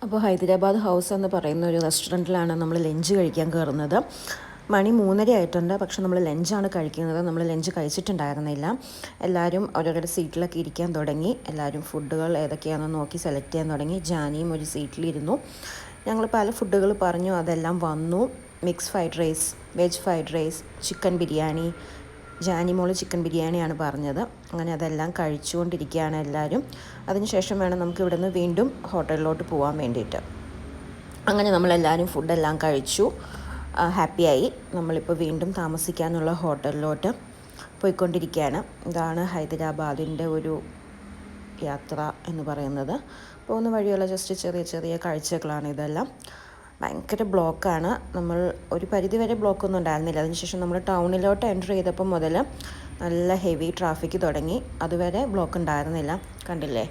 അപ്പോൾ ഹൈദരാബാദ് ഹൗസ് എന്ന് പറയുന്ന ഒരു റെസ്റ്റോറൻറ്റിലാണ് നമ്മൾ ലഞ്ച് കഴിക്കാൻ കയറുന്നത്. മണി 3:30 ആയിട്ടുണ്ട്. പക്ഷെ നമ്മൾ ലഞ്ചാണ് കഴിക്കുന്നത്. നമ്മൾ ലഞ്ച് കഴിച്ചിട്ടുണ്ടായിരുന്നില്ല. എല്ലാവരും ഓരോരുടെ സീറ്റിലൊക്കെ ഇരിക്കാൻ തുടങ്ങി. എല്ലാവരും ഫുഡുകൾ ഏതൊക്കെയാണെന്ന് നോക്കി സെലക്ട് ചെയ്യാൻ തുടങ്ങി. ജാനിയും ഒരു സീറ്റിലിരുന്നു. ഞങ്ങൾ പല ഫുഡുകൾ പറഞ്ഞു, അതെല്ലാം വന്നു. Mix fried rice, veg fried rice, chicken biryani. Janimol chicken ബിരിയാണിയാണ് പറഞ്ഞത്. അങ്ങനെ അതെല്ലാം കഴിച്ചുകൊണ്ടിരിക്കുകയാണ് എല്ലാവരും. അതിനുശേഷം വേണം നമുക്ക് ഇവിടെ നിന്ന് വീണ്ടും ഹോട്ടലിലോട്ട് പോകാൻ വേണ്ടിയിട്ട്. അങ്ങനെ നമ്മളെല്ലാവരും ഫുഡെല്ലാം കഴിച്ചു, ഹാപ്പിയായി. നമ്മളിപ്പോൾ വീണ്ടും താമസിക്കാനുള്ള ഹോട്ടലിലോട്ട് പോയിക്കൊണ്ടിരിക്കുകയാണ്. ഇതാണ് ഹൈദരാബാദിൻ്റെ ഒരു യാത്ര എന്ന് പറയുന്നത്. പോകുന്ന വഴിയുള്ള ജസ്റ്റ് ചെറിയ ചെറിയ കാഴ്ചകളാണ് ഇതെല്ലാം. ഭയങ്കര ബ്ലോക്കാണ്. നമ്മൾ ഒരു പരിധിവരെ ബ്ലോക്കൊന്നും ഉണ്ടായിരുന്നില്ല. അതിനുശേഷം നമ്മൾ ടൗണിലോട്ട് എൻ്റർ ചെയ്തപ്പോൾ മുതൽ നല്ല ഹെവി ട്രാഫിക്ക് തുടങ്ങി. അതുവരെ ബ്ലോക്ക് ഉണ്ടായിരുന്നില്ല. കണ്ടില്ലേ,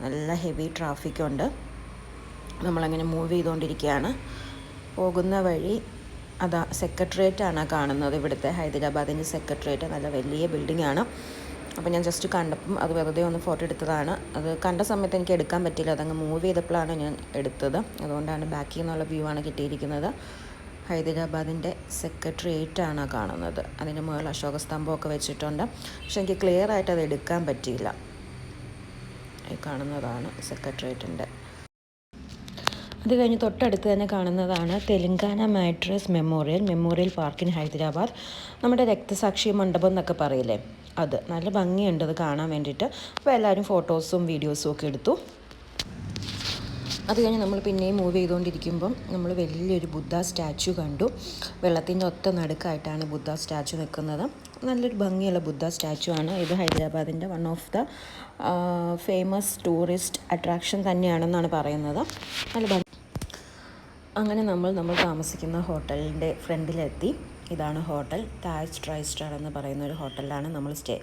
നല്ല ഹെവി ട്രാഫിക്കുണ്ട്. നമ്മളങ്ങനെ മൂവ് ചെയ്തുകൊണ്ടിരിക്കുകയാണ്. പോകുന്ന വഴി അതാ സെക്രട്ടേറിയറ്റാണ് കാണുന്നത്. ഇവിടുത്തെ ഹൈദരാബാദിൻ്റെ സെക്രട്ടേറിയറ്റ് നല്ല വലിയ ബിൽഡിംഗ് ആണ്. അപ്പോൾ ഞാൻ ജസ്റ്റ് കണ്ടപ്പം അത് വെറുതെ ഒന്ന് ഫോട്ടോ എടുത്തതാണ്. അത് കണ്ട സമയത്ത് എനിക്ക് എടുക്കാൻ പറ്റില്ല. അതങ്ങ് മൂവ് ചെയ്തപ്പോഴാണ് ഞാൻ എടുത്തത്. അതുകൊണ്ടാണ് ബാക്കിൽ നിന്നുള്ള വ്യൂ ആണ് കിട്ടിയിരിക്കുന്നത്. ഹൈദരാബാദിൻ്റെ സെക്രട്ടേറിയറ്റാണ് കാണുന്നത്. അതിൻ്റെ മുകളിൽ അശോക സ്തംഭമൊക്കെ വെച്ചിട്ടുണ്ട്. പക്ഷെ എനിക്ക് ക്ലിയർ ആയിട്ട് അത് എടുക്കാൻ പറ്റിയില്ല. ഈ കാണുന്നതാണ് സെക്രട്ടേറിയറ്റിൻ്റെ. അത് കഴിഞ്ഞ് തൊട്ടടുത്ത് തന്നെ കാണുന്നതാണ് Telangana mattress memorial park in Hyderabad. നമ്മുടെ രക്തസാക്ഷി മണ്ഡപം എന്നൊക്കെ പറയില്ലേ, അത് നല്ല ഭംഗിയുണ്ട് അത് കാണാൻ വേണ്ടിയിട്ട്. അപ്പോൾ എല്ലാവരും ഫോട്ടോസും വീഡിയോസും ഒക്കെ എടുത്തു. അത് കഴിഞ്ഞ് നമ്മൾ പിന്നെയും മൂവ് ചെയ്തുകൊണ്ടിരിക്കുമ്പം നമ്മൾ വലിയൊരു ബുദ്ധ സ്റ്റാച്ചു കണ്ടു. വെള്ളത്തിൻ്റെ ഒത്ത നടുക്കായിട്ടാണ് ബുദ്ധ സ്റ്റാച്ചു നിൽക്കുന്നത്. നല്ലൊരു ഭംഗിയുള്ള ബുദ്ധ സ്റ്റാച്ചു ആണ്. ഇത് ഹൈദരാബാദിൻ്റെ one of the famous tourist attraction തന്നെയാണെന്നാണ് പറയുന്നത്. നല്ല ഭംഗി. അങ്ങനെ നമ്മൾ താമസിക്കുന്ന ഹോട്ടലിൻ്റെ ഫ്രണ്ടിലെത്തി. ഇതാണ് ഹോട്ടൽ. താജ് ട്രൈ സ്റ്റാർ എന്ന് പറയുന്ന ഒരു ഹോട്ടലിലാണ് നമ്മൾ സ്റ്റേ.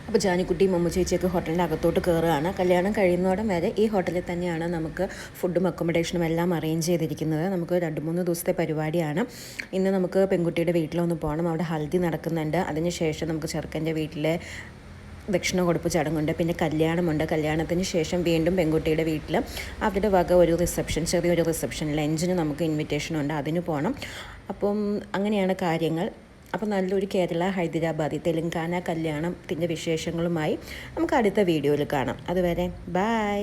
അപ്പോൾ ജാനിക്കുട്ടിയും മമ്മു ചേച്ചിയൊക്കെ ഹോട്ടലിൻ്റെ അകത്തോട്ട് കയറുകയാണ്. കല്യാണം കഴിയുന്നോടം വരെ ഈ ഹോട്ടലിൽ തന്നെയാണ് നമുക്ക് ഫുഡും അക്കോമഡേഷനും എല്ലാം അറേഞ്ച് ചെയ്തിരിക്കുന്നത്. നമുക്ക് 2-3 ദിവസത്തെ പരിപാടിയാണ്. ഇന്ന് നമുക്ക് പെൺകുട്ടിയുടെ വീട്ടിലൊന്ന് പോകണം. അവിടെ ഹൽദി നടക്കുന്നുണ്ട്. അതിനുശേഷം നമുക്ക് ചെറുക്കൻ്റെ വീട്ടിലെ ദക്ഷിണ കൊടുപ്പ് ചടങ്ങുണ്ട്. പിന്നെ കല്യാണമുണ്ട്. കല്യാണത്തിന് ശേഷം വീണ്ടും പെൺകുട്ടിയുടെ വീട്ടിൽ അവരുടെ വക ഒരു റിസപ്ഷൻ, ചെറിയൊരു റിസപ്ഷൻ, ലഞ്ചിന് നമുക്ക് ഇൻവിറ്റേഷനുണ്ട്. അതിന് പോകണം. അപ്പം അങ്ങനെയാണ് കാര്യങ്ങൾ. അപ്പോൾ നല്ലൊരു കേരള ഹൈദരാബാദി തെലങ്കാന കല്യാണത്തിൻ്റെ വിശേഷങ്ങളുമായി നമുക്ക് അടുത്ത വീഡിയോയിൽ കാണാം. അതുവരെ ബൈ.